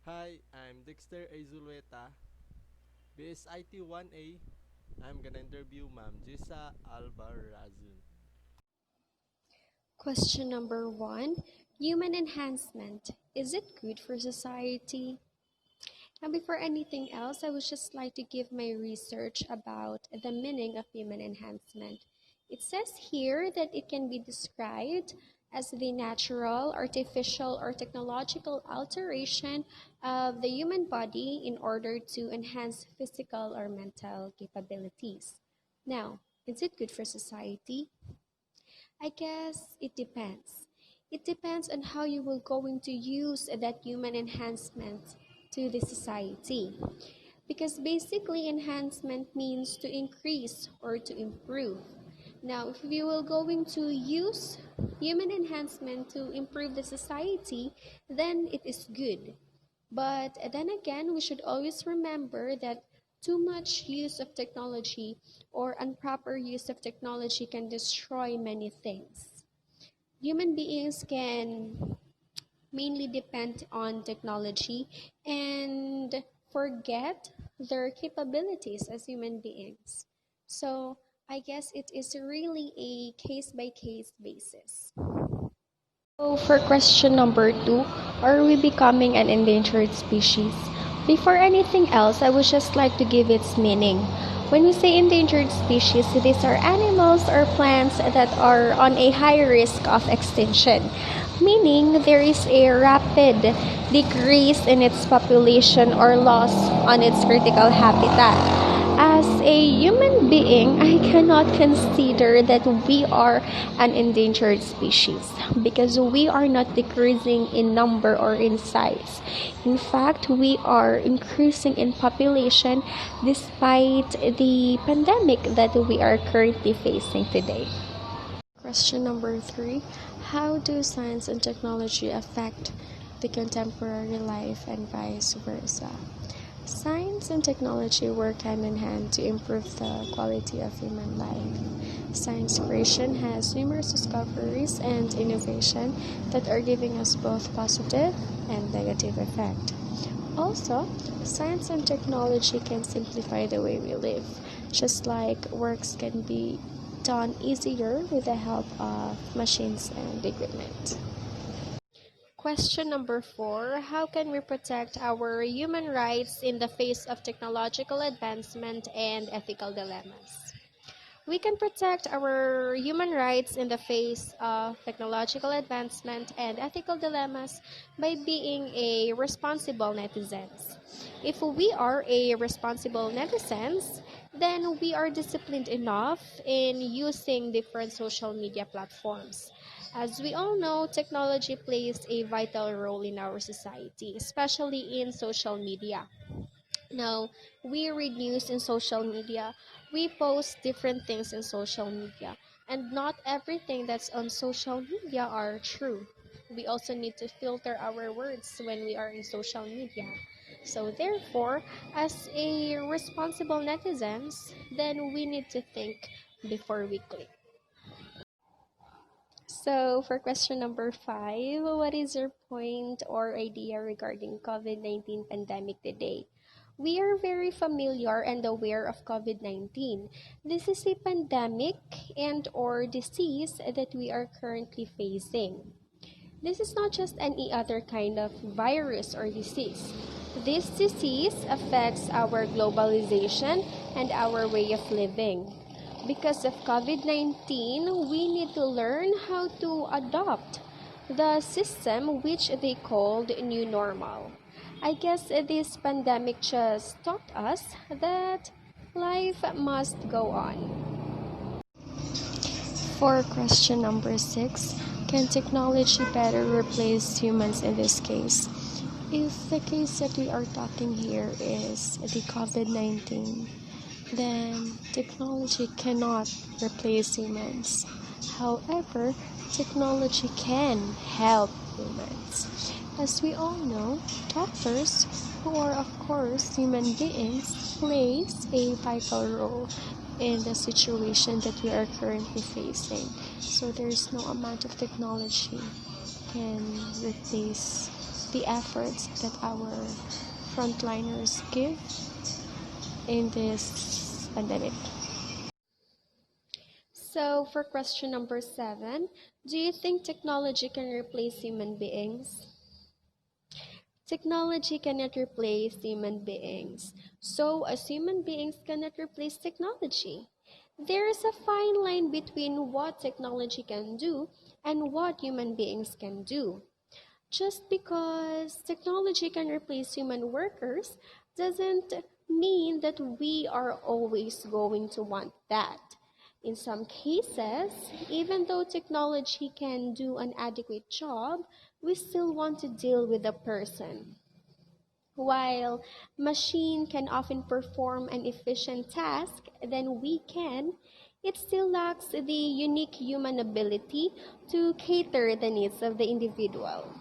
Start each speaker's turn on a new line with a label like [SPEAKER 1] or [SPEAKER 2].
[SPEAKER 1] Hi, I'm Dexter Azulueta, BSIT 1A. I'm gonna interview Ma'am Jisa Albarazun.
[SPEAKER 2] Question number one, human enhancement. Is it good for society? Now, before anything else, I would just like to give my research about the meaning of human enhancement. It says here that it can be described as the natural, artificial, or technological alteration of the human body in order to enhance physical or mental capabilities. Now, is it good for society? I guess it depends. It depends on how you will going to use that human enhancement to the society. Because basically enhancement means to increase or to improve. Now, if you will going to use human enhancement to improve the society, then it is good. But then again, we should always remember that too much use of technology or improper use of technology can destroy many things. Human beings can mainly depend on technology and forget their capabilities as human beings. So I guess it is really a case by case basis. So for question number two, are we becoming an endangered species? Before anything else, I would just like to give its meaning. When we say endangered species, these are animals or plants that are on a high risk of extinction, meaning there is a rapid decrease in its population or loss on its critical habitat. As a human being, I cannot consider that we are an endangered species because we are not decreasing in number or in size. In fact, we are increasing in population despite the pandemic that we are currently facing today. Question number three, how do science and technology affect the contemporary life and vice versa? Science and technology work hand in hand to improve the quality of human life. Science creation has numerous discoveries and innovation that are giving us both positive and negative effect. Also, science and technology can simplify the way we live, just like works can be done easier with the help of machines and equipment. Question number four, how can we protect our human rights in the face of technological advancement and ethical dilemmas? We can protect our human rights in the face of technological advancement and ethical dilemmas by being a responsible netizens. If we are a responsible netizens, then we are disciplined enough in using different social media platforms. As we all know, technology plays a vital role in our society, especially in social media. Now, we read news in social media, we post different things in social media, and not everything that's on social media are true. We also need to filter our words when we are in social media. So therefore, as a responsible netizens, then we need to think before we click. So for question number five, what is your point or idea regarding COVID-19 pandemic today? We are very familiar and aware of COVID-19. This is a pandemic and or disease that we are currently facing. This is not just any other kind of virus or disease. This disease affects our globalization and our way of living. Because of COVID-19, we need to learn how to adopt the system which they called new normal. I guess this pandemic just taught us that life must go on. For question number six, can technology better replace humans in this case? If the case that we are talking here is the COVID-19, then technology cannot replace humans. However, technology can help humans. As we all know, doctors, who are of course human beings, plays a vital role in the situation that we are currently facing. So there is no amount of technology can replace the efforts that our frontliners give in this pandemic. So, for question number 7, do you think technology can replace human beings? Technology cannot replace human beings. So, as human beings cannot replace technology. There is a fine line between what technology can do and what human beings can do. Just because technology can replace human workers doesn't mean that we are always going to want that. In some cases, even though technology can do an adequate job, we still want to deal with the person. While machine can often perform an efficient task than we can, it still lacks the unique human ability to cater the needs of the individual.